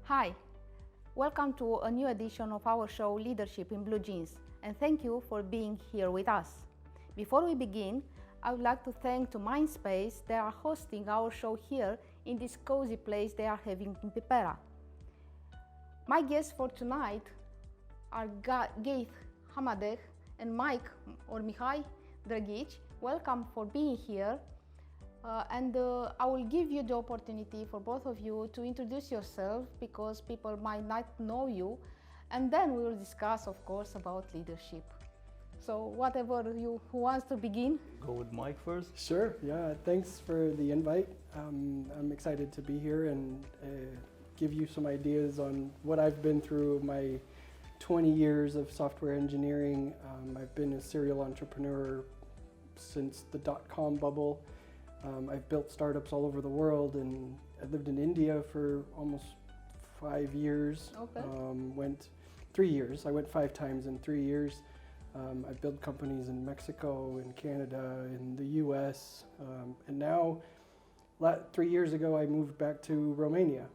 Hi, welcome to a new edition of our show Leadership in Bluejeans, and thank you for being here with us. Before we begin, I would like to thank to Mindspace. They are hosting our show here in this cozy place they are having in Pipera. My guests for tonight are Ghaith, Hamadeh, and Mike or Mihai Draghici. Welcome for being here. I will give you the opportunity for both of you to introduce yourself because people might not know you, and then we will discuss, of course, about leadership. So whatever who wants to begin? Go with Mike first. Sure, yeah, thanks for the invite. I'm excited to be here and give you some ideas on what I've been through my 20 years of software engineering. I've been a serial entrepreneur since the dot-com bubble. I've built startups all over the world, and I lived in India for almost 5 years. Okay. Went 3 years. I went 5 times in 3 years. I've built companies in Mexico, in Canada, in the US, and now 3 years ago I moved back to Romania.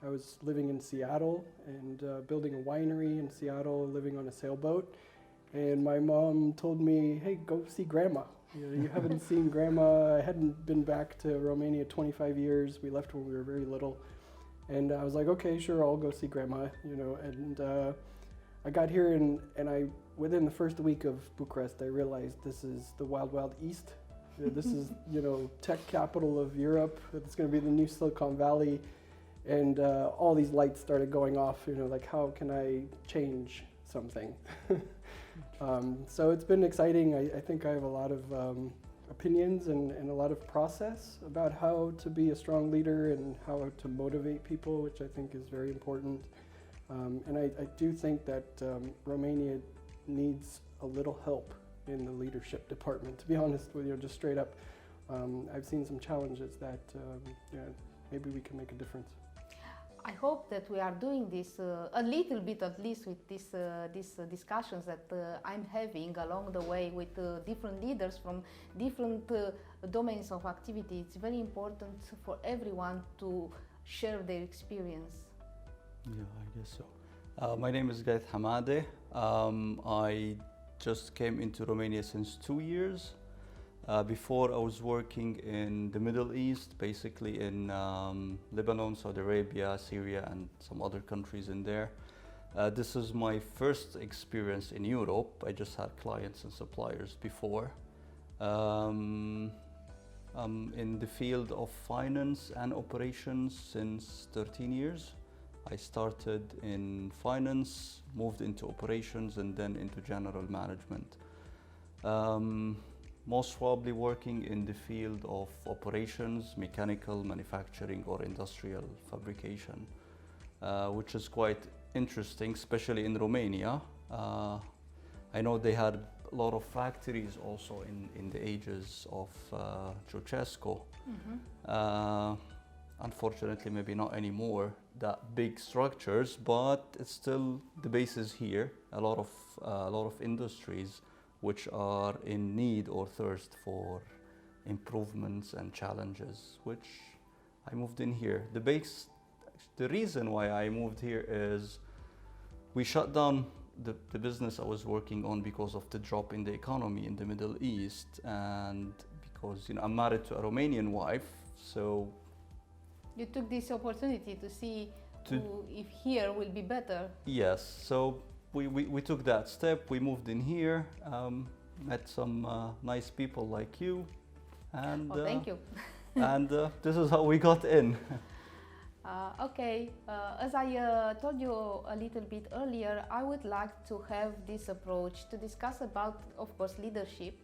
I was living in Seattle and building a winery in Seattle, living on a sailboat, and my mom told me, hey, go see grandma. You haven't seen grandma. I hadn't been back to Romania 25 years. We left when we were very little. And I was like, okay, sure, I'll go see grandma, and I got here and within the first week of Bucharest, I realized this is the wild, wild east. This is, tech capital of Europe. It's going to be the new Silicon Valley. And all these lights started going off, like how can I change something? So it's been exciting. I think I have a lot of opinions and a lot of process about how to be a strong leader and how to motivate people, which I think is very important. And I do think that Romania needs a little help in the leadership department, to be honest with you, just straight up. I've seen some challenges that maybe we can make a difference. I hope that we are doing this a little bit, at least, with these discussions that I'm having along the way with different leaders from different domains of activity. It's very important for everyone to share their experience. Yeah, I guess so. My name is Ghaith Hamadeh. I just came into Romania since 2 years. Before I was working in the Middle East, basically in Lebanon, Saudi Arabia, Syria, and some other countries in there. This is my first experience in Europe. I just had clients and suppliers before. I'm in the field of finance and operations since 13 years. I started in finance, moved into operations, and then into general management. Most probably working in the field of operations, mechanical, manufacturing, or industrial fabrication, which is quite interesting, especially in Romania. I know they had a lot of factories also in the ages of Ceausescu. Mm-hmm. Unfortunately, maybe not anymore, that big structures, but it's still, the base is here. A lot of industries which are in need or thirst for improvements and challenges, which I moved in here. The reason why I moved here is we shut down the business I was working on because of the drop in the economy in the Middle East, and because I'm married to a Romanian wife, so you took this opportunity to see if here will be better. Yes, so we took that step. We moved in here, met some nice people like you, and thank you. And this is how we got in. Okay, as I told you a little bit earlier, I would like to have this approach to discuss about, of course, leadership,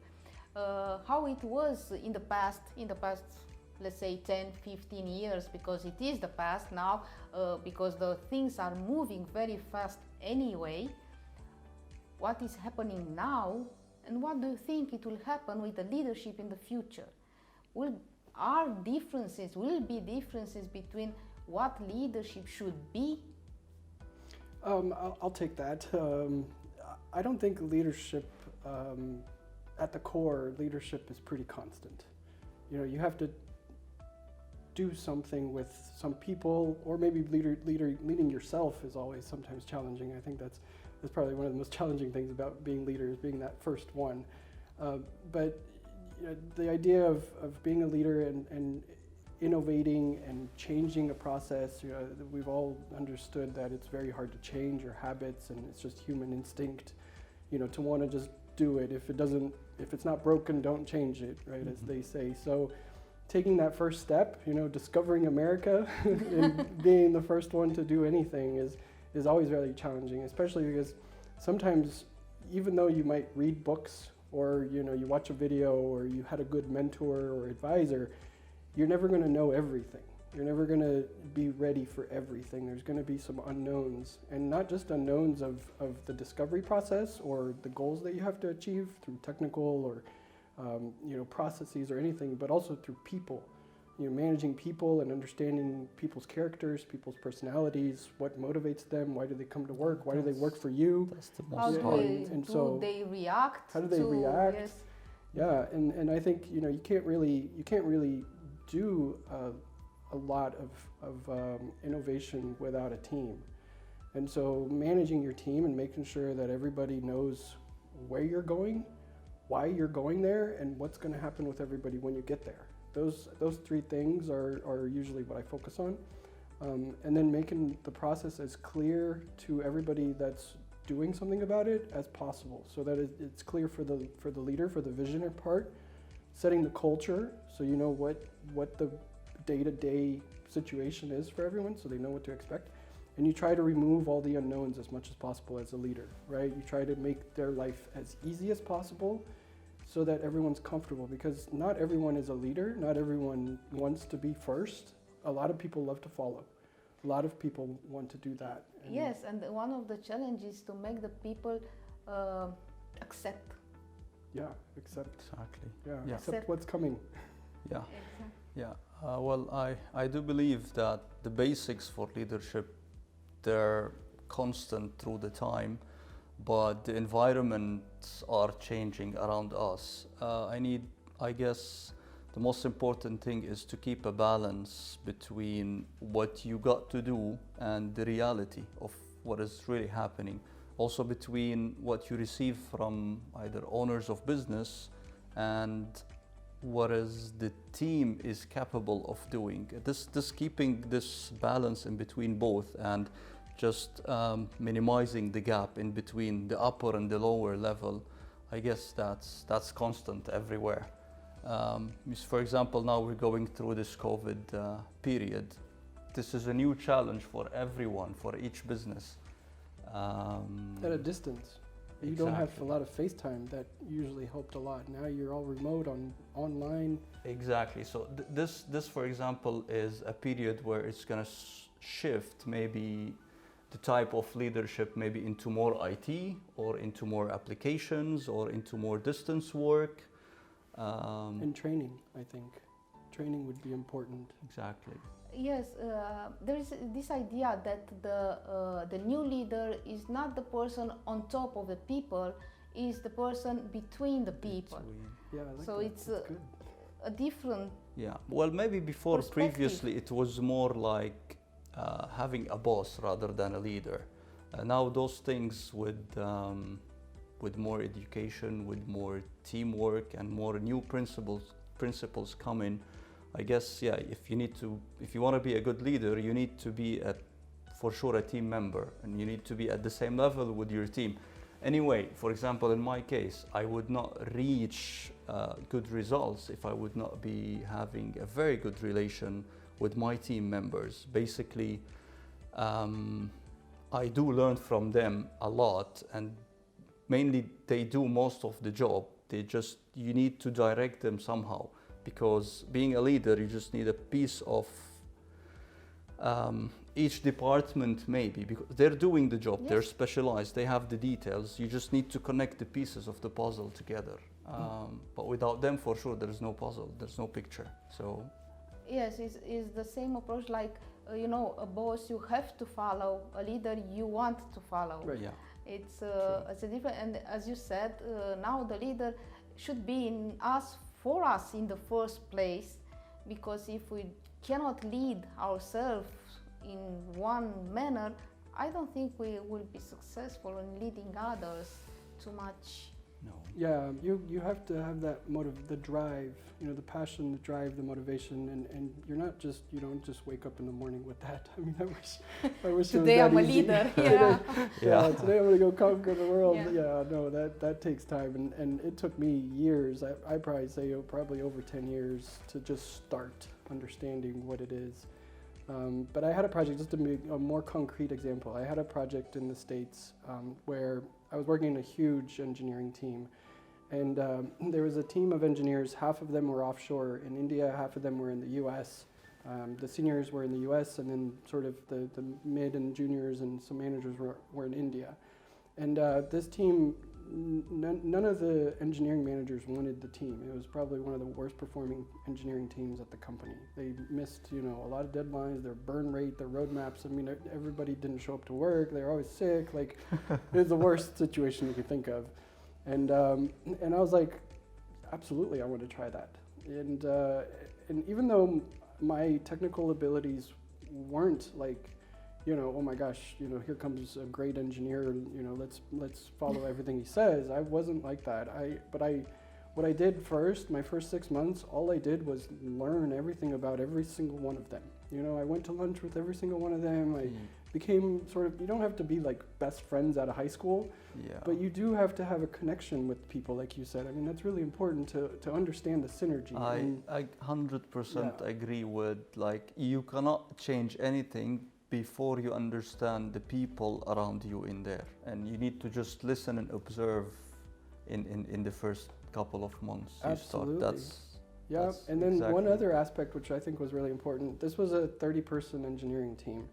how it was in the past, let's say 10, 15 years, because it is the past now, because the things are moving very fast anyway. What is happening now, and what do you think it will happen with the leadership in the future? Will be differences between what leadership should be? I'll take that. I don't think leadership, at the core, leadership is pretty constant. You have to do something with some people, or maybe leading yourself is always sometimes challenging. I think that's probably one of the most challenging things about being leader, is being that first one. But you know, the idea of being a leader and innovating and changing a process, you know, we've all understood that it's very hard to change your habits, and it's just human instinct, you know, to want to just do it. If it's not broken, don't change it, right? Mm-hmm. As they say. So taking that first step, you know, discovering America and being the first one to do anything is always really challenging, especially because sometimes, even though you might read books, or you know, you watch a video, or you had a good mentor or advisor, you're never going to know everything. You're never going to be ready for everything. There's going to be some unknowns, and not just unknowns of the discovery process or the goals that you have to achieve through technical or you know, processes or anything, but also through people. You know, managing people and understanding people's characters, people's personalities, what motivates them, why do they come to work, why do they work for you? That's the most How important. do they react? How do they react? Yes. Yeah, and I think, you know, you can't really do a lot of innovation without a team. And so managing your team and making sure that everybody knows where you're going, why you're going there, and what's going to happen with everybody when you get there. Those three things are usually what I focus on. And then making the process as clear to everybody that's doing something about it as possible, so that it's clear for the leader, for the visionary part, setting the culture, so you know what the day-to-day situation is for everyone, so they know what to expect. And you try to remove all the unknowns as much as possible as a leader, right? You try to make their life as easy as possible so that everyone's comfortable, because not everyone is a leader, not everyone wants to be first. A lot of people love to follow. A lot of people want to do that. Yes, and one of the challenges is to make the people accept. Yeah, accept. Exactly. Yeah, accept what's coming. Yeah. Exactly. Yeah. Well, I do believe that the basics for leadership, they're constant through the time, but the environments are changing around us. I guess the most important thing is to keep a balance between what you got to do and the reality of what is really happening. Also between what you receive from either owners of business and what is the team is capable of doing. This keeping this balance in between both, and just minimizing the gap in between the upper and the lower level. I guess that's constant everywhere. For example, now we're going through this COVID period. This is a new challenge for everyone, for each business. At a distance. You don't have a lot of FaceTime. That usually helped a lot. Now you're all remote, online. Exactly. So this, for example, is a period where it's going to shift maybe the type of leadership maybe into more IT, or into more applications, or into more distance work. And training, I think. Training would be important. Exactly. Yes, there is this idea that the new leader is not the person on top of the people, is the person between the people. Yeah, I like so that. it's a different. Yeah. Well, maybe before previously it was more like having a boss rather than a leader. Now those things with more education, with more teamwork, and more new principles come in. I guess, yeah, if you want to be a good leader, you need to be for sure a team member, and you need to be at the same level with your team. Anyway, for example, in my case, I would not reach good results if I would not be having a very good relation with my team members. Basically, I do learn from them a lot, and mainly they do most of the job. You need to direct them somehow. Because being a leader, you just need a piece of each department, maybe, because they're doing the job, yes. They're specialized, they have the details. You just need to connect the pieces of the puzzle together. But without them, for sure, there's no puzzle, there's no picture. So yes, it's the same approach like, you know, a boss you have to follow, a leader you want to follow. Right. Yeah. It's a different, and as you said, now the leader should be for us in the first place, because if we cannot lead ourselves in one manner, I don't think we will be successful in leading others too much. No. Yeah, you have to have that the drive, you know, the passion, the drive, the motivation, and you don't just wake up in the morning with that. I mean, I wish Today it was that I'm a easy. leader. Yeah. Yeah, today I'm gonna go conquer the world. Yeah. Yeah, no, that takes time, and it took me years. I probably say probably over 10 years to just start understanding what it is. But I had a project, just to make a more concrete example. I had a project in the States where I was working in a huge engineering team, and there was a team of engineers. Half of them were offshore in India, half of them were in the U.S. The seniors were in the U.S., and then sort of the mid and juniors and some managers were in India. And this team, none of the engineering managers wanted the team. It was probably one of the worst performing engineering teams at the company. They missed, you know, a lot of deadlines, their burn rate, their roadmaps. I mean, everybody didn't show up to work. They were always sick. Like, it was the worst situation you could think of. And I was like, absolutely, I want to try that. And even though my technical abilities weren't like, you know, oh my gosh, you know, here comes a great engineer, and, you know, let's follow everything he says. I wasn't like that. What I did first, my first 6 months, all I did was learn everything about every single one of them. You know, I went to lunch with every single one of them. I became sort of, you don't have to be like best friends out of high school, but you do have to have a connection with people, like you said. I mean, that's really important to understand the synergy. I 100% agree with, like, you cannot change anything before you understand the people around you in there, and you need to just listen and observe in the first couple of months. Absolutely. That's and then exactly. one other aspect which I think was really important, this was a 30-person engineering team,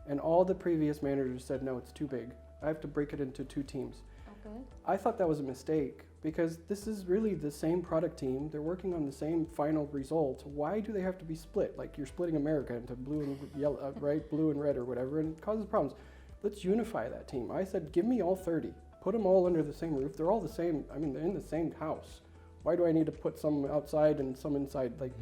and all the previous managers said, no, it's too big. I have to break it into 2 teams. Okay. I thought that was a mistake, because this is really the same product team. They're working on the same final result. Why do they have to be split? Like, you're splitting America into blue and yellow, right? Blue and red or whatever, and it causes problems. Let's unify that team. I said, give me all 30. Put them all under the same roof. They're all the same. I mean, they're in the same house. Why do I need to put some outside and some inside? Like,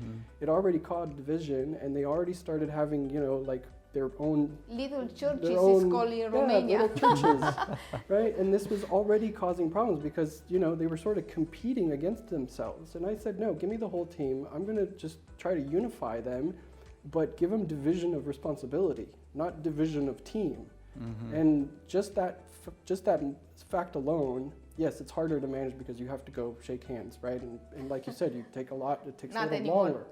it already caused division, and they already started having, you know, like, their own little churches is called in Romania. Little churches, right? And this was already causing problems because, you know, they were sort of competing against themselves. And I said, no, give me the whole team. I'm going to just try to unify them, but give them division of responsibility, not division of team. And just that fact alone, yes, it's harder to manage because you have to go shake hands, right? And like you said, you take a lot. It takes a little longer.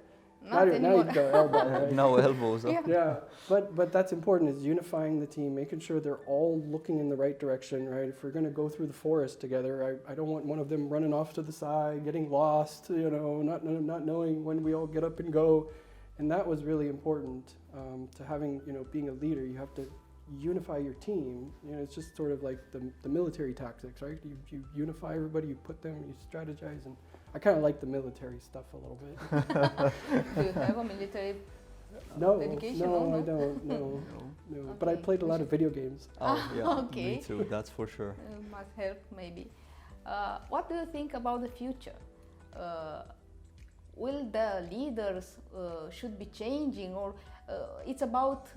Now you go elbow, right? No elbows. Yeah, but that's important, is unifying the team, making sure they're all looking in the right direction, right? If we're going to go through the forest together, I don't want one of them running off to the side, getting lost, you know, not knowing when we all get up and go. And that was really important to having, you know, being a leader. You have to unify your team. You know, it's just sort of like the military tactics, right? You unify everybody, you put them, you strategize, and I kind of like the military stuff a little bit. Do you have a military education? No, I don't. No. Okay. But I played a lot of video games. Oh, yeah, Okay. me too, that's for sure. Must help, maybe. What do you think about the future? Will the leaders should be changing, or it's about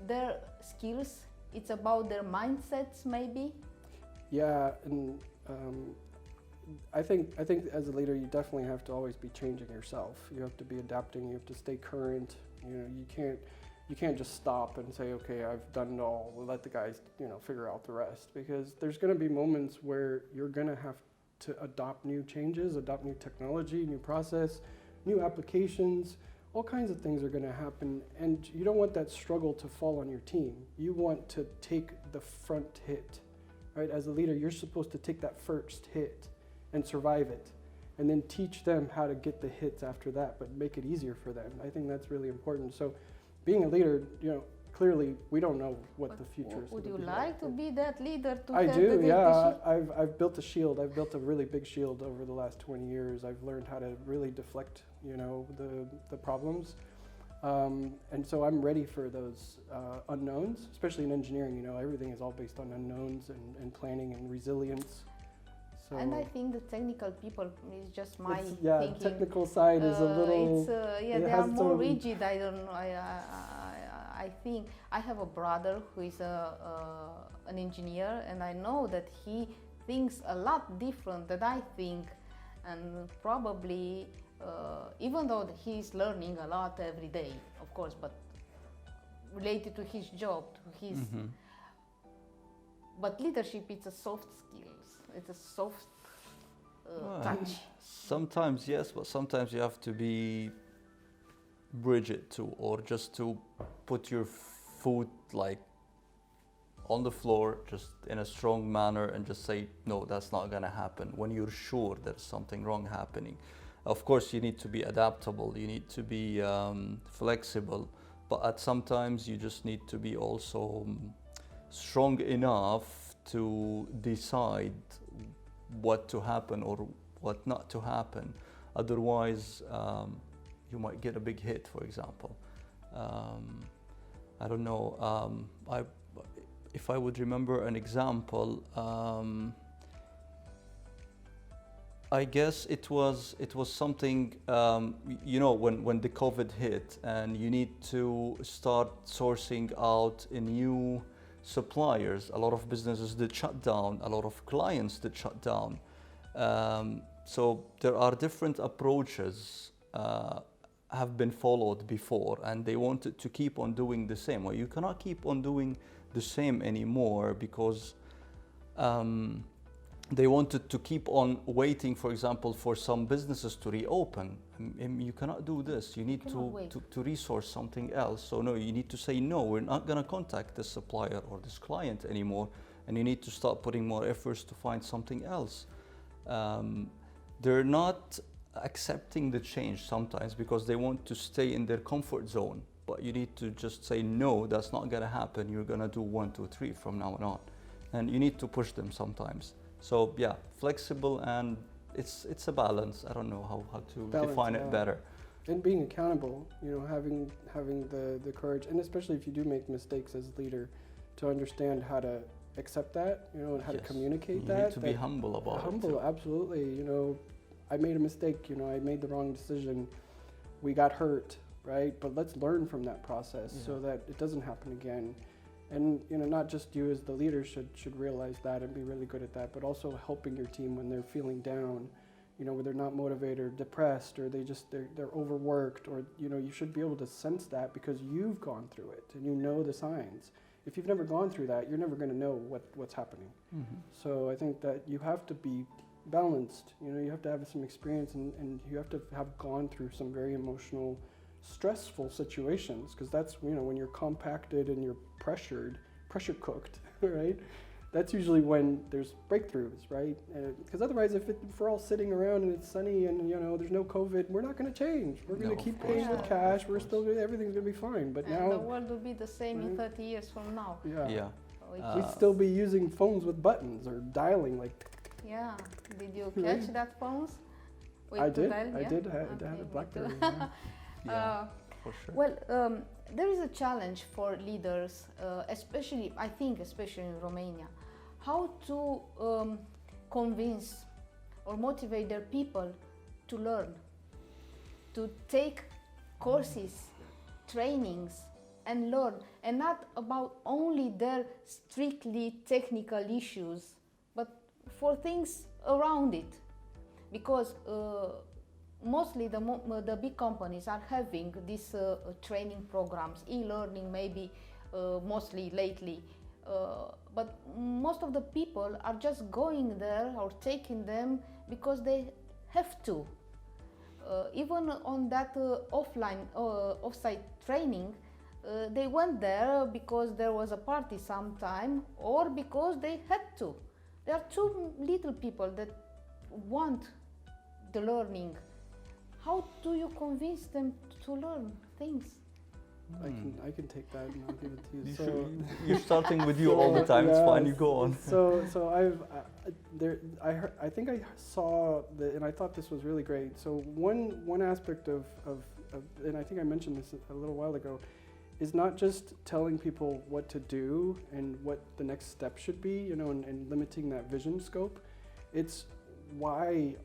their skills, it's about their mindsets, maybe? Yeah, and I think as a leader, you definitely have to always be changing yourself. You have to be adapting. You have to stay current. You know, you can't just stop and say, okay, I've done it all. We'll let the guys, you know, figure out the rest. Because there's going to be moments where you're going to have to adopt new changes, adopt new technology, new process, new applications. All kinds of things are going to happen, and you don't want that struggle to fall on your team. You want to take the front hit, right? As a leader, you're supposed to take that first hit and survive it, and then teach them how to get the hits after that, but make it easier for them. I think that's really important. So being a leader, you know, clearly we don't know what the future is. Would you like to be that leader? I do, yeah. I've built a shield. I've built a really big shield over the last 20 years. I've learned how to really deflect, you know, the problems. And so I'm ready for those unknowns, especially in engineering. You know, everything is all based on unknowns and planning and resilience. So and I think the technical people is just my yeah, thinking. technical side is a little. Yeah, they are more rigid. I don't know. I think I have a brother who is an engineer, and I know that he thinks a lot different than I think, and probably even though he's learning a lot every day, of course, but related to his job, to his. But leadership, it's a soft skills. It's a soft touch. Sometimes yes, but sometimes you have to be rigid too, or just to put your foot like on the floor, just in a strong manner, and just say no, that's not gonna happen. When you're sure there's something wrong happening, of course you need to be adaptable. You need to be flexible, but at sometimes you just need to be also strong enough to decide what to happen or what not to happen. Otherwise, you might get a big hit, for example. I don't know. If I would remember an example, I guess it was something, you know, when the COVID hit and you need to start sourcing out a new suppliers. A lot of businesses did shut down, a lot of clients did shut down. So there are different approaches have been followed before, and they wanted to keep on doing the same. Well, you cannot keep on doing the same anymore because they wanted to keep on waiting, for example, for some businesses to reopen. You cannot do this. You need to resource something else. So no, you need to say, no, we're not going to contact this supplier or this client anymore. And you need to start putting more efforts to find something else. They're not accepting the change sometimes because they want to stay in their comfort zone. But you need to just say, no, that's not going to happen. You're going to do 1, 2, 3 from now on. And you need to push them sometimes. So yeah, flexible, and it's a balance. I don't know how to define it better. And being accountable, you know, having the courage, and especially if you do make mistakes as a leader, to understand how to accept that, you know, and how to communicate that. You need to be humble about it. Humble, absolutely. You know, I made a mistake. You know, I made the wrong decision. We got hurt, right? But let's learn from that process so that it doesn't happen again. And you know, not just you as the leader should realize that and be really good at that, but also helping your team when they're feeling down, you know, when they're not motivated or depressed, or they're overworked, or you know, you should be able to sense that because you've gone through it and you know the signs. If you've never gone through that, you're never going to know what's happening. So I think that you have to be balanced. You know, you have to have some experience, and you have to have gone through some very emotional, stressful situations, because that's, you know, when you're compacted and you're pressure cooked, right? That's usually when there's breakthroughs, right? Because otherwise, if we're all sitting around and it's sunny and, you know, there's no COVID, we're not going to change. We're going to keep paying with cash. We're still everything's going to be fine. But now the world will be the same in 30 years from now. Yeah. We'd still be using phones with buttons or dialing like. Yeah. Did you catch that phones? I did. I did. I had a BlackBerry. For sure. Well, there is a challenge for leaders, especially in Romania, how to convince or motivate their people to learn, to take courses, trainings, and learn, and not about only their strictly technical issues, but for things around it, because mostly the big companies are having these training programs, e-learning maybe mostly lately, but most of the people are just going there or taking them because they have to. Even on that off-site training, they went there because there was a party sometime or because they had to. There are too little people that want the learning. How do you convince them to learn things? I can take that and I'll give it to you. You're starting with you all the time. It's fine. You go on. So I think I saw and I thought this was really great. So one aspect of and I think I mentioned this a little while ago, is not just telling people what to do and what the next step should be, you know, and limiting that vision scope. It's why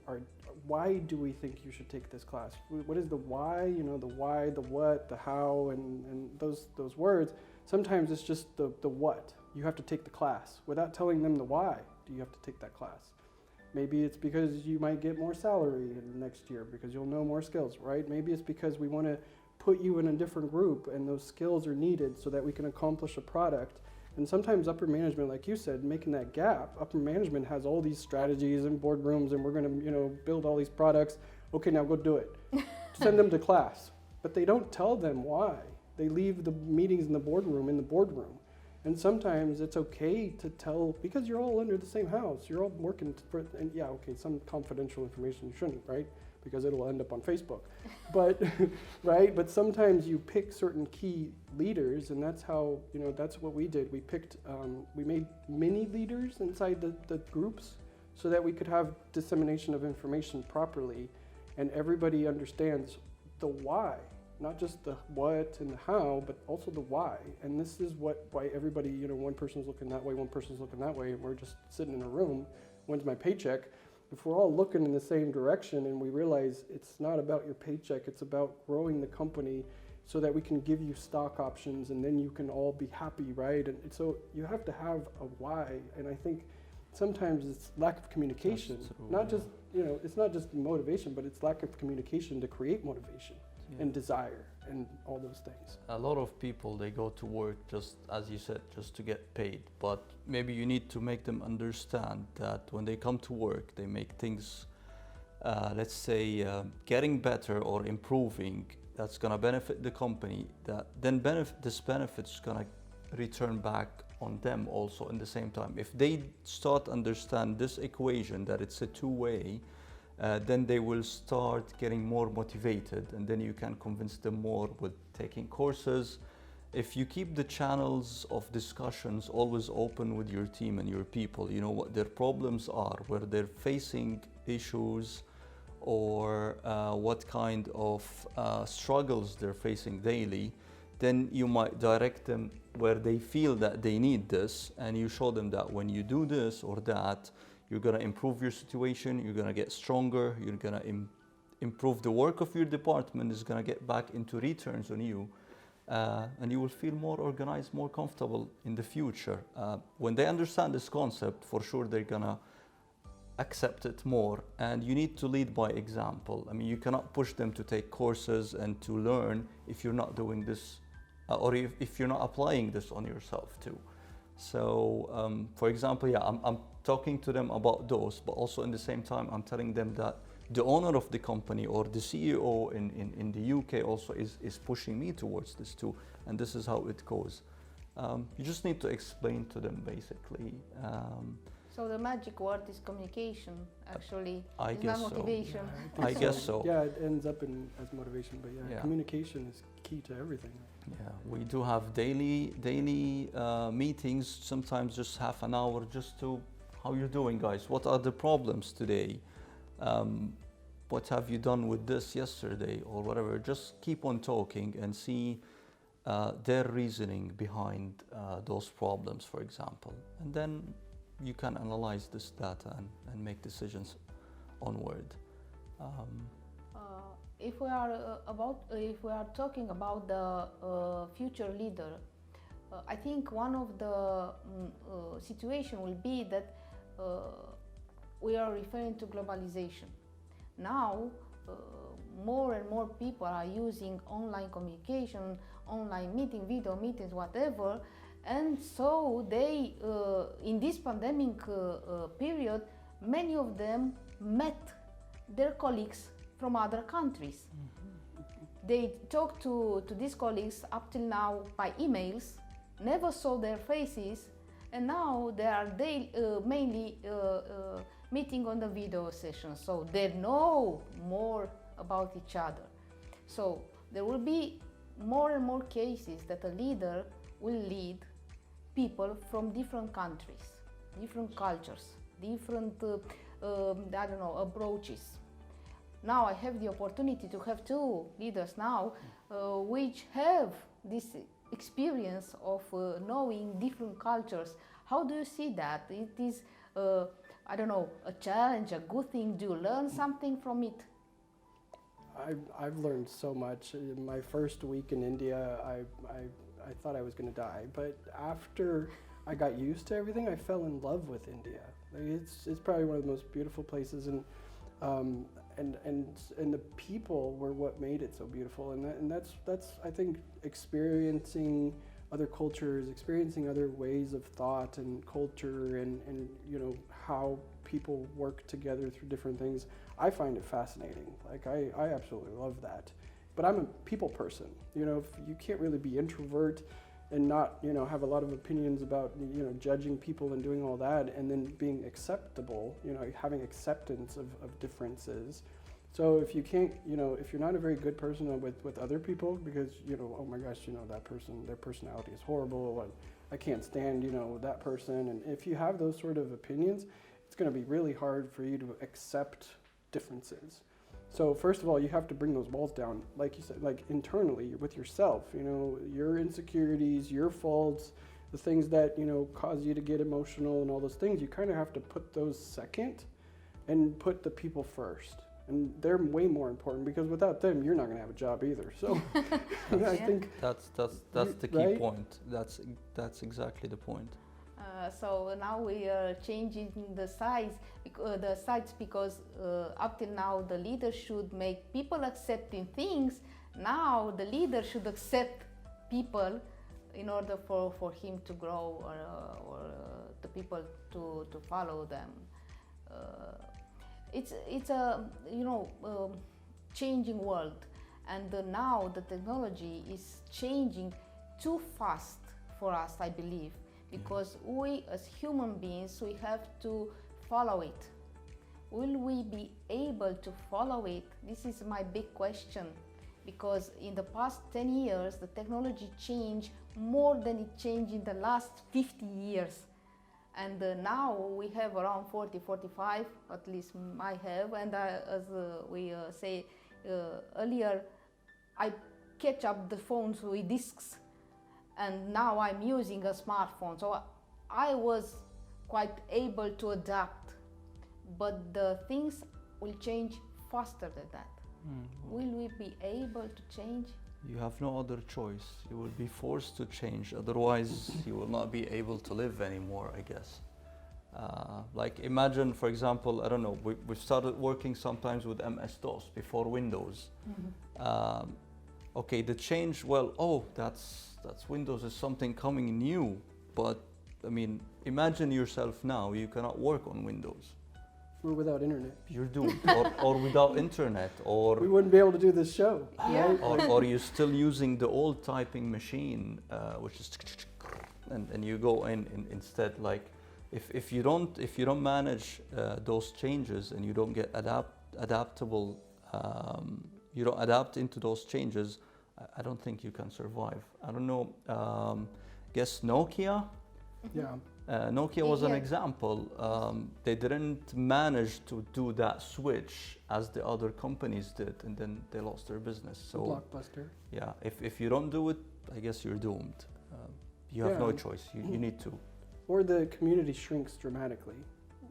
do we think you should take this class? What is the why? You know, the why, the what, the how, and those words. Sometimes it's just the what. You have to take the class. Without telling them the why, do you have to take that class? Maybe it's because you might get more salary in the next year because you'll know more skills, right? Maybe it's because we want to put you in a different group and those skills are needed so that we can accomplish a product. And sometimes upper management, like you said, making that gap, upper management has all these strategies and boardrooms and we're going to, you know, build all these products. Okay, now go do it. Send them to class. But they don't tell them why. They leave the meetings in the boardroom. And sometimes it's okay to tell, because you're all under the same house, you're all working for, and yeah, okay, some confidential information you shouldn't, right? Because it'll end up on Facebook. But, right? But sometimes you pick certain key leaders, and that's how, you know, that's what we did. We picked, we made mini leaders inside the groups so that we could have dissemination of information properly, and everybody understands the why. Not just the what and the how, but also the why. And this is why everybody, you know, one person's looking that way, one person's looking that way, and we're just sitting in a room. When's my paycheck? If we're all looking in the same direction and we realize it's not about your paycheck, it's about growing the company so that we can give you stock options and then you can all be happy, right? And so you have to have a why. And I think sometimes it's lack of communication. Not just, you know, it's not just motivation, but it's lack of communication to create motivation. Yeah. And desire and all those things. A lot of people, they go to work just, as you said, just to get paid. But maybe you need to make them understand that when they come to work, they make things, let's say, getting better or improving, that's going to benefit the company. That then this benefit's going to return back on them also in the same time. If they start understand this equation, that it's a two-way, then they will start getting more motivated, and then you can convince them more with taking courses. If you keep the channels of discussions always open with your team and your people, you know what their problems are, where they're facing issues, or what kind of struggles they're facing daily, then you might direct them where they feel that they need this, and you show them that when you do this or that, you're going to improve your situation, you're going to get stronger, you're going to improve the work of your department, is going to get back into returns on you, and you will feel more organized, more comfortable in the future. When they understand this concept, for sure they're going to accept it more, and you need to lead by example. I mean, you cannot push them to take courses and to learn if you're not doing this, or if you're not applying this on yourself too. So, for example, yeah, I'm talking to them about those, but also in the same time, I'm telling them that the owner of the company or the CEO in the UK also is pushing me towards this too, and this is how it goes. You just need to explain to them, basically. So the magic word is communication, actually. I it's guess not motivation. So. I guess so. Yeah, it ends up as motivation, but yeah, communication is key to everything. Yeah, we do have daily meetings, sometimes just half an hour, just to, how you're doing, guys? What are the problems today? What have you done with this yesterday, or whatever? Just keep on talking and see their reasoning behind those problems, for example. And then you can analyze this data and make decisions onward. If we are talking about the future leader, I think one of the situation will be that we are referring to globalization. Now, more and more people are using online communication, online meeting, video meetings, whatever, and so they, in this pandemic period, many of them met their colleagues from other countries. They talked to these colleagues up till now by emails, never saw their faces, and now they are mainly meeting on the video sessions, so they know more about each other. So there will be more and more cases that a leader will lead people from different countries, different cultures, different, I don't know, approaches. Now I have the opportunity to have two leaders now which have this experience of knowing different cultures. How do you see that? It is I don't know, a challenge, a good thing? Do you learn something from it? I've learned so much. In my first week in India, I thought I was going to die, but after I got used to everything, I fell in love with India. Like it's probably one of the most beautiful places, and the people were what made it so beautiful. And that's I think experiencing other cultures, experiencing other ways of thought and culture, and you know how people work together through different things. I find it fascinating. Like I absolutely love that. But I'm a people person. You know, if you can't really be introvert and not, you know, have a lot of opinions about, you know, judging people and doing all that, and then being acceptable, you know, having acceptance of differences. So if you can't, you know, if you're not a very good person with other people because, you know, oh my gosh, you know, that person, their personality is horrible, and I can't stand, you know, that person. And if you have those sort of opinions, it's going to be really hard for you to accept differences. So first of all, you have to bring those walls down, like you said, like internally with yourself, you know, your insecurities, your faults, the things that, you know, cause you to get emotional and all those things. You kind of have to put those second and put the people first. And they're way more important because without them, you're not going to have a job either. So I think that's the key right? point. That's exactly the point. So now we are changing the sides because up till now the leader should make people accepting things. Now the leader should accept people in order for him to grow or the people to follow them. It's a changing world, and now the technology is changing too fast for us, I believe. Because we as human beings, we have to follow it. Will we be able to follow it? This is my big question, because in the past 10 years, the technology changed more than it changed in the last 50 years. And now we have around 40, 45, at least I have, and as we say earlier, I catch up the phones with discs. And now I'm using a smartphone, so I was quite able to adapt, but the things will change faster than that. Will we be able to change? You have no other choice. You will be forced to change, otherwise you will not be able to live anymore, I guess. Like imagine, for example, I don't know, we've started working sometimes with MS-DOS before Windows. Okay, the change, well, oh, that's Windows is something coming new, but I mean, imagine yourself now, you cannot work on Windows. we're without internet. You're doomed, or without internet, or We wouldn't be able to do this show. Yeah. Right? or you're still using the old typing machine, which is, and you go in instead. Like, if you don't manage those changes and you don't get adaptable, you don't adapt into those changes, I don't think you can survive. I don't know. Guess Nokia. Yeah. Nokia was an Yeah. example. They didn't manage to do that switch as the other companies did, and then they lost their business. So Blockbuster. yeah, if you don't do it, I guess you're doomed. You have no Yeah. choice. You need to. Or the community shrinks dramatically.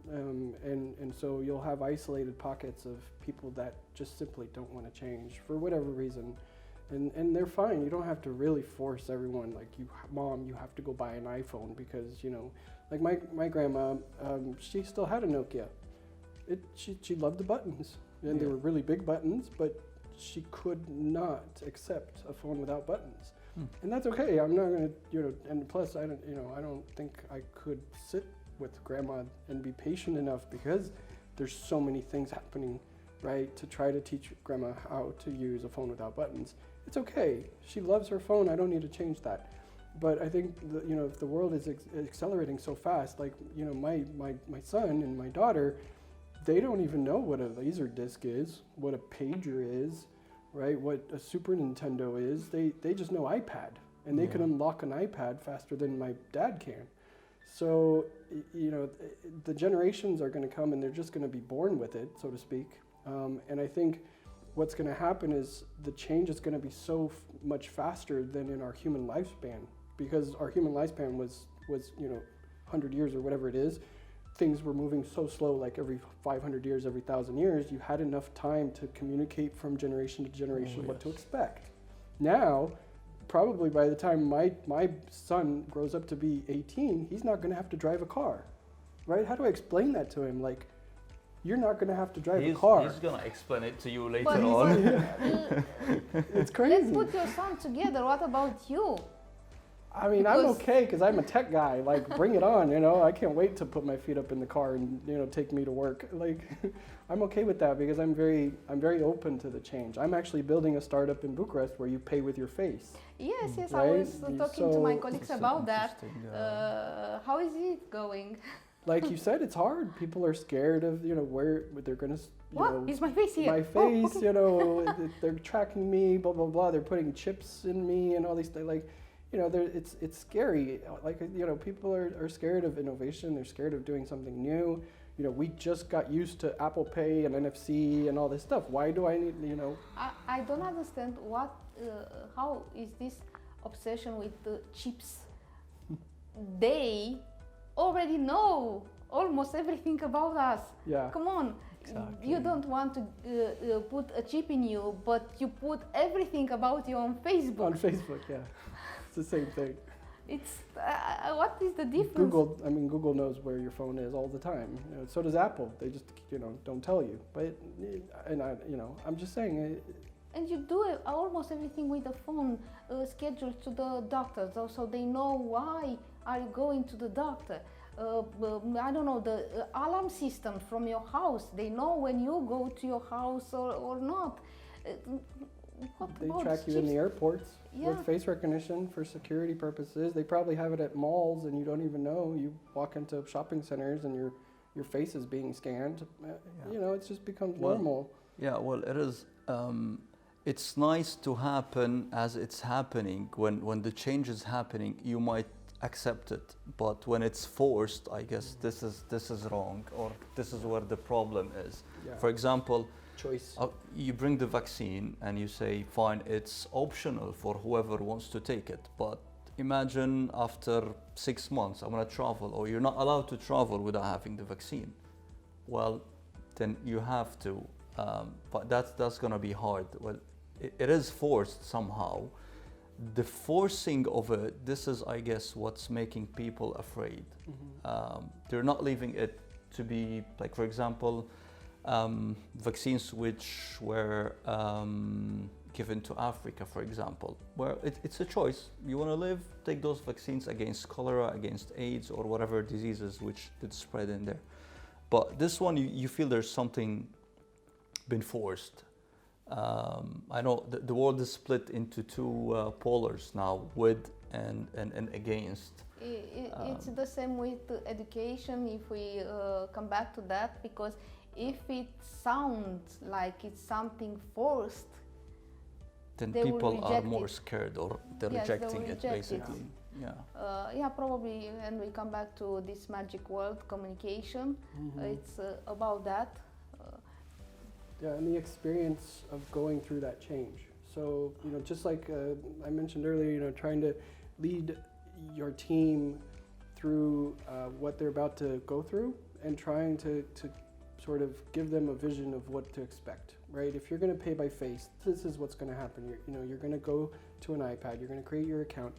And so you'll have isolated pockets of people that just simply don't want to change for whatever reason. And they're fine. You don't have to really force everyone, like, Mom, you have to go buy an iPhone because, you know, like my grandma, she still had a Nokia. She loved the buttons, and they were really big buttons, but she could not accept a phone without buttons. And that's okay. I'm not going to, you know, and plus I don't think I could sit with grandma and be patient enough because there's so many things happening, right, to try to teach grandma how to use a phone without buttons. It's okay. She loves her phone. I don't need to change that. But I think, you know, if the world is accelerating so fast, like, you know, my son and my daughter, they don't even know what a Laserdisc is, what a pager is, right? What a Super Nintendo is. They just know iPad, and they can unlock an iPad faster than my dad can. So, you know, the generations are going to come, and they're just going to be born with it, so to speak. And I think what's going to happen is the change is going to be so much faster than in our human lifespan, because our human lifespan was you know, 100 years or whatever it is. things were moving so slow, like every 500 years, every 1,000 years, you had enough time to communicate from generation to generation what to expect. Now, probably by the time my son grows up to be 18, he's not going to have to drive a car, right? How do I explain that to him? Like, you're not going to have to drive a car. He's going to explain it to you later But on. It's crazy. let's put your son together. What about you? I mean, I'm Because- okay because I'm a tech guy. Like, bring it on, you know. I can't wait to put my feet up in the car and, you know, take me to work. Like, I'm okay with that because I'm very open to the change. I'm actually building a startup in Bucharest where you pay with your face. Yes, I Right? was talking to my So- colleagues That's about that. interesting, How is it going? Like you said, it's hard. People are scared of, you know, where they're gonna, you What? know, Is my face here? my Oh, face, okay. you know, they're tracking me, blah blah blah. They're putting chips in me and all these things. Like, you know, it's scary. Like, you know, people are scared of innovation. They're scared of doing something new. You know, we just got used to Apple Pay and NFC and all this stuff. Why do I need, you know? I don't understand how is this obsession with the chips? They already know almost everything about us. Yeah. Come on. Exactly. You don't want to put a chip in you, but you put everything about you on Facebook. On Facebook, yeah, it's the same thing. It's what is the difference? Google knows where your phone is all the time. You know, so does Apple. They just, you know, don't tell you. But, and I, you know, I'm just saying. And you do almost everything with the phone, scheduled to the doctor, so they know why are you going to the doctor. I don't know, the alarm system from your house, they know when you go to your house or not. What They about track you in the chips? airports Yeah. with face recognition for security purposes. They probably have it at malls and you don't even know. You walk into shopping centers and your face is being scanned. You know, it just becomes Well, normal. Yeah, well, it is. It's nice to happen as it's happening. When the change is happening, you might accept it. But when it's forced, I guess this is wrong, or this is where the problem is. Yeah. For example, Choice. you bring the vaccine and you say, fine, it's optional for whoever wants to take it. But imagine after 6 months, I'm going to travel, or you're not allowed to travel without having the vaccine. Well, then you have to. But that's going to be hard. Well, it is forced somehow. The forcing of it, this is, I guess, what's making people afraid. They're not leaving it to be, like, for example, vaccines which were given to Africa, for example, where it's a choice. You want to live, take those vaccines against cholera, against AIDS, or whatever diseases which did spread in there. But this one, you feel there's something been forced. I know the world is split into two polars now, with and against. It's the same with education, if we come back to that, because if it sounds like it's something forced, Then they will people are reject more it. scared, or they're Yes, they rejecting will it, reject it. basically. Yeah. yeah, probably, and we come back to this magic word, communication. It's about that. Yeah, and the experience of going through that change. So, you know, just like I mentioned earlier, you know, trying to lead your team through what they're about to go through, and trying to sort of give them a vision of what to expect, right? If you're going to pay by face, this is what's going to happen. You're going to go to an iPad, you're going to create your account.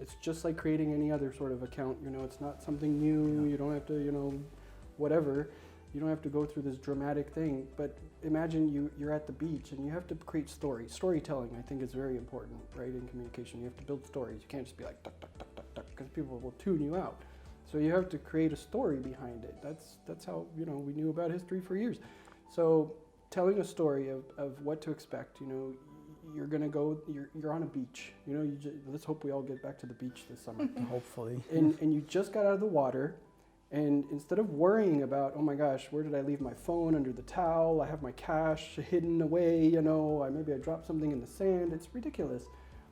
It's just like creating any other sort of account. You know, it's not something new. You don't have to, you know, whatever. You don't have to go through this dramatic thing. But imagine you're at the beach and you have to create stories. Storytelling, I think, is very important, right, in communication. You have to build stories. You can't just be like, tuck, tuck, tuck, tuck, tuck, because people will tune you out. So you have to create a story behind it. That's how, you know, we knew about history for years. So telling a story of what to expect, you know, you're gonna go, you're on a beach, you know, let's hope we all get back to the beach this summer. Hopefully. And you just got out of the water, and instead of worrying about, oh my gosh, where did I leave my phone under the towel? I have my cash hidden away, you know, maybe I dropped something in the sand. It's ridiculous.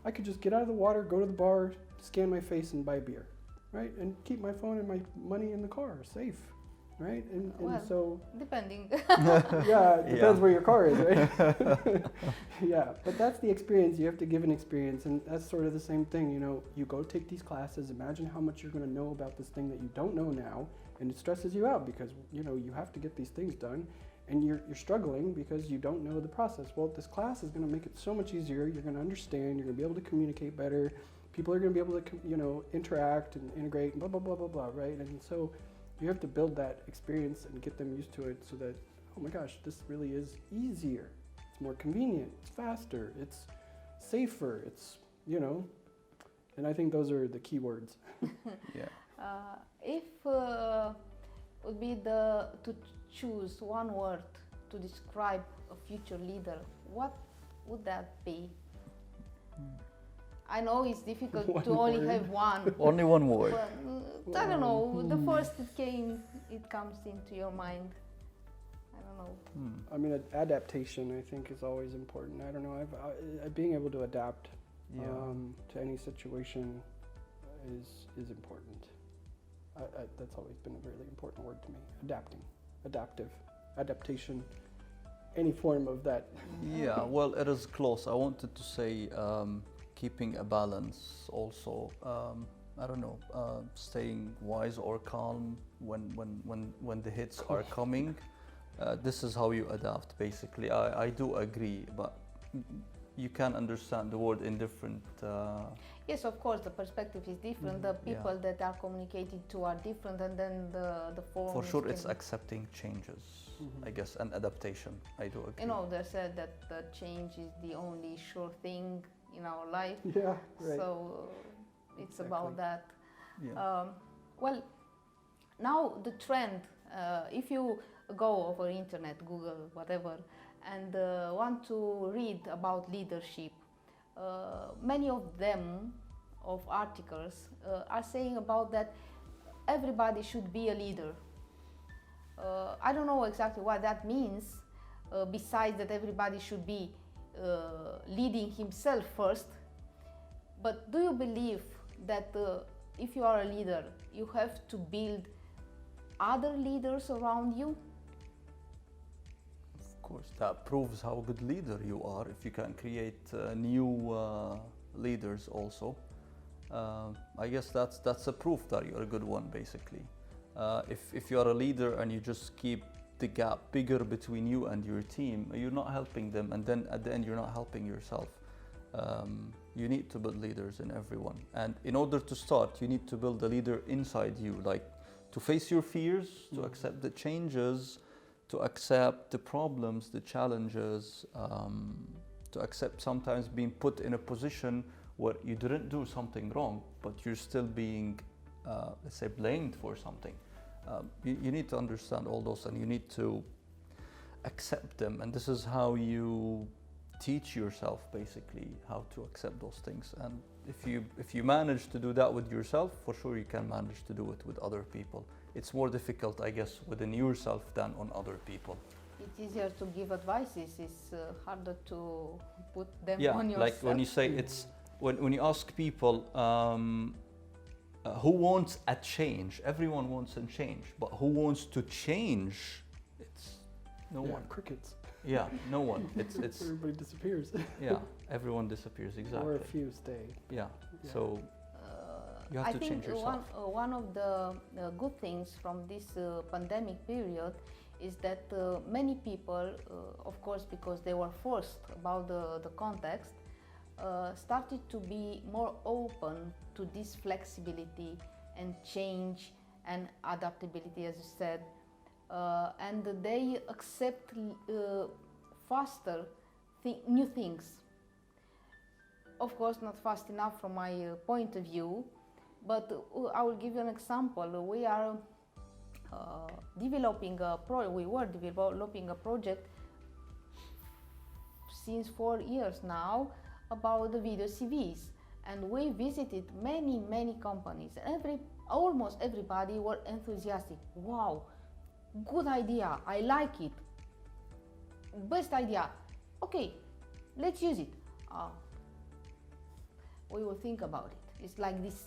I could just get out of the water, go to the bar, scan my face and buy beer, right? And keep my phone and my money in the car, safe, right? And Well, so, depending. yeah, it depends Yeah. where your car is, right? Yeah, but that's the experience. You have to give an experience, and that's sort of the same thing. You know, you go take these classes. Imagine how much you're going to know about this thing that you don't know now, and it stresses you out because you know you have to get these things done, and you're struggling because you don't know the process. Well, this class is going to make it so much easier. You're going to understand. You're going to be able to communicate better. People are going to be able to interact and integrate and blah blah blah blah blah, right? And so you have to build that experience and get them used to it so that, oh my gosh, this really is easier. It's more convenient. It's faster. It's safer. It's and I think those are the key words. Yeah. If would be to choose one word to describe a future leader, what would that be? I know it's difficult to only have one. Only one word. But, I don't know. The first it comes into your mind. I don't know. I mean, adaptation, I think, is always important. I don't know. Being able to adapt to any situation is important. That's always been a really important word to me. Adaptation, any form of that. Yeah, well, it is close. I wanted to say keeping a balance also. I don't know, staying wise or calm when the hits are coming. This is how you adapt, basically. I do agree, but you can understand the word in different... Yes, of course, the perspective is different. The people that are communicating to are different, and then the form... For sure, it's accepting changes, I guess, and adaptation. I do agree. They said that the change is the only sure thing in our life. Yeah, right. So it's about that. Yeah. Well, now the trend, if you go over internet, Google, whatever, and want to read about leadership, many of them, of articles, are saying about that everybody should be a leader. I don't know exactly what that means, besides that everybody should be leading himself first. But do you believe that if you are a leader, you have to build other leaders around you? Of course, that proves how good leader you are if you can create new leaders also. I guess that's a proof that you're a good one, basically. If you are a leader and you just keep the gap bigger between you and your team, you're not helping them, and then at the end you're not helping yourself. You need to build leaders in everyone, and in order to start, you need to build a leader inside you, like to face your fears, to accept the changes, to accept the problems, the challenges, to accept sometimes being put in a position where you didn't do something wrong, but you're still being, let's say, blamed for something. You need to understand all those, and you need to accept them, and this is how you teach yourself, basically, how to accept those things. And if you manage to do that with yourself, for sure you can manage to do it with other people. It's more difficult, I guess, within yourself than on other people. It's easier to give advices, it's harder to put them on yourself. Yeah, like when you say it's, when you ask people who wants a change, everyone wants a change, but who wants to change, it's no one. Crickets. Yeah, no one. It's everybody disappears. Yeah, everyone disappears, exactly. Or a few stay. Yeah. So you have to change yourself. One of the good things from this pandemic period is that many people, of course, because they were forced about the context, started to be more open to this flexibility and change and adaptability, as you said. And they accept faster new things. Of course, not fast enough from my point of view, but I will give you an example. We are developing we were developing a project since 4 years now about the video CVs, and we visited many companies. Almost everybody were enthusiastic. Wow, good idea, I like it, best idea, okay, let's use it. We will think about it. It's like this.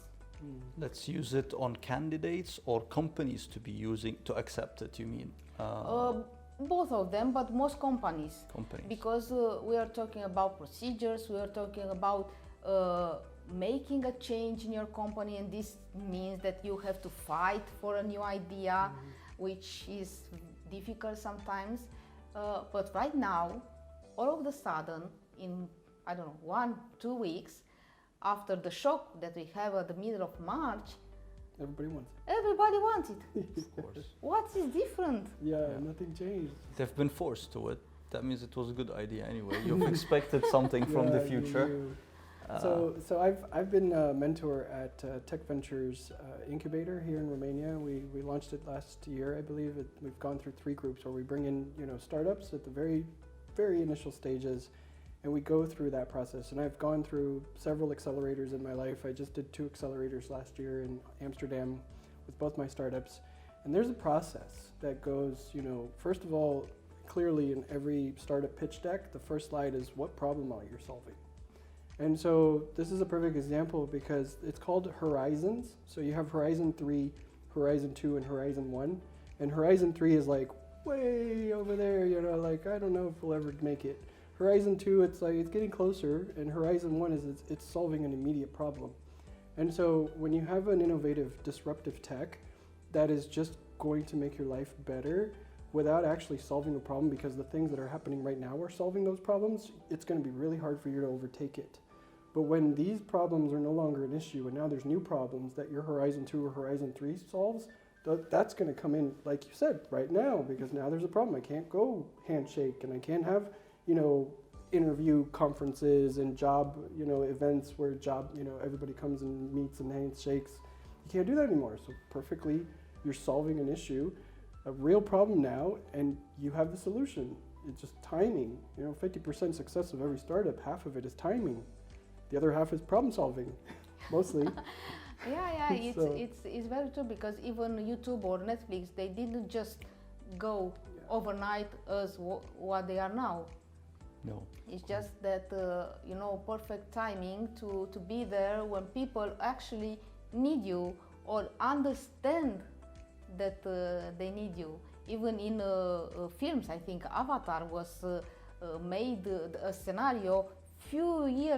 Let's use it on candidates or companies to be using to accept it, you mean? Both of them, but most companies. Companies. Because we are talking about procedures, we are talking about making a change in your company, and this means that you have to fight for a new idea, which is difficult sometimes. But right now, all of a sudden, in, I don't know, 1-2 weeks, after the shock that we have at the middle of March, everybody wants it. Of course. What is different? Yeah, nothing changed. They've been forced to it. That means it was a good idea anyway. You've expected something from the future. So I've been a mentor at Tech Ventures Incubator here in Romania. We launched it last year, I believe. We've gone through 3 groups where we bring in startups at the very initial stages, and we go through that process. And I've gone through several accelerators in my life. I just did 2 accelerators last year in Amsterdam with both my startups. And there's a process that goes, first of all, clearly in every startup pitch deck, the first slide is what problem are you solving? And so this is a perfect example because it's called Horizons. So you have Horizon 3, Horizon 2, and Horizon 1. And Horizon 3 is like way over there, like I don't know if we'll ever make it. Horizon 2, it's like it's getting closer, and Horizon 1 is it's solving an immediate problem. And so when you have an innovative, disruptive tech that is just going to make your life better without actually solving a problem, because the things that are happening right now are solving those problems, it's going to be really hard for you to overtake it. But when these problems are no longer an issue and now there's new problems that your Horizon 2 or Horizon 3 solves, that's going to come in, like you said, right now, because now there's a problem. I can't go handshake, and I can't have, interview conferences and job, events where everybody comes and meets and handshakes. You can't do that anymore. So perfectly, you're solving an issue, a real problem now, and you have the solution. It's just timing. 50% success of every startup, half of it is timing. The other half is problem solving, mostly. Yeah, it's very true, because even YouTube or Netflix, they didn't just go overnight as what they are now. No. It's just that, perfect timing to be there when people actually need you or understand that they need you. Even in films, I think Avatar was made a scenario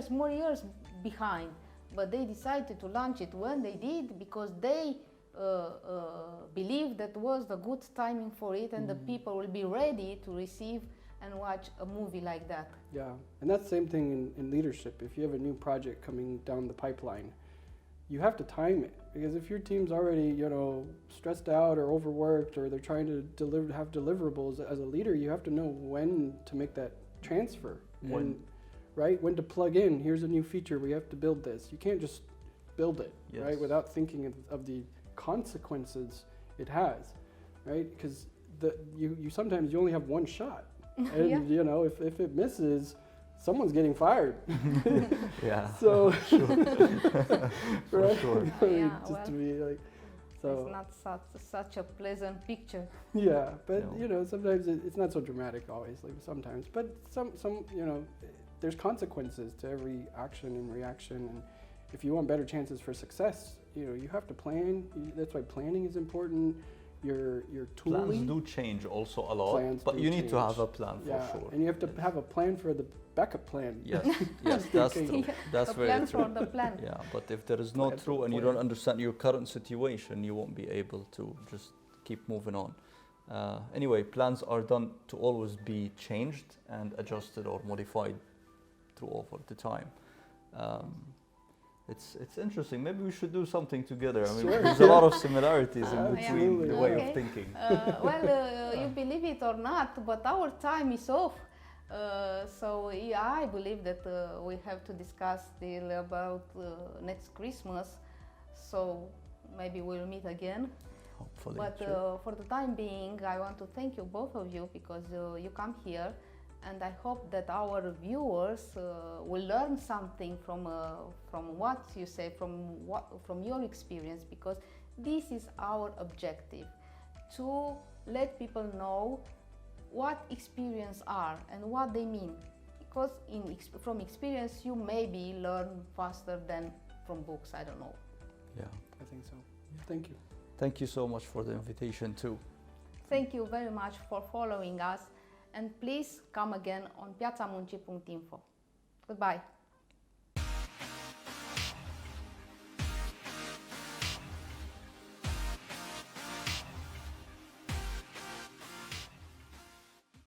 more years behind, but they decided to launch it when they did because they believed that was the good timing for it, and the people will be ready to receive and watch a movie like that. Yeah, and that's the same thing in leadership. If you have a new project coming down the pipeline, you have to time it, because if your team's already, stressed out or overworked, or they're trying to have deliverables, as a leader, you have to know when to make that transfer. When to plug in. Here's a new feature, we have to build this. You can't just build it, right, without thinking of the consequences it has, right? Because you sometimes you only have one shot. And if it misses, someone's getting fired. Yeah. So for sure. To be like, so it's not such a pleasant picture. Yeah, but sometimes it's not so dramatic always, like sometimes. But some there's consequences to every action and reaction, and if you want better chances for success, you have to plan. That's why planning is important. Your tooling. Plans do change also a lot, but you need to have a plan for sure. And you have to have a plan for the backup plan. Yes, that's true. That's very plan true. for the plan. Yeah, but if there is no true and you don't understand your current situation, you won't be able to just keep moving on. Anyway, plans are done to always be changed and adjusted or modified over the time. It's interesting. Maybe we should do something together. I mean, there's a lot of similarities in between the way of thinking. You believe it or not, but our time is off. So I believe that we have to discuss still about next Christmas. So maybe we'll meet again. Hopefully. But for the time being, I want to thank you, both of you, because you come here. And I hope that our viewers will learn something from what you say, from your experience, because this is our objective, to let people know what experience are and what they mean. Because from experience, you maybe learn faster than from books. I don't know. Yeah, I think so. Thank you. Thank you so much for the invitation too. Thank you very much for following us. And please come again on piațamuncii.info. Goodbye.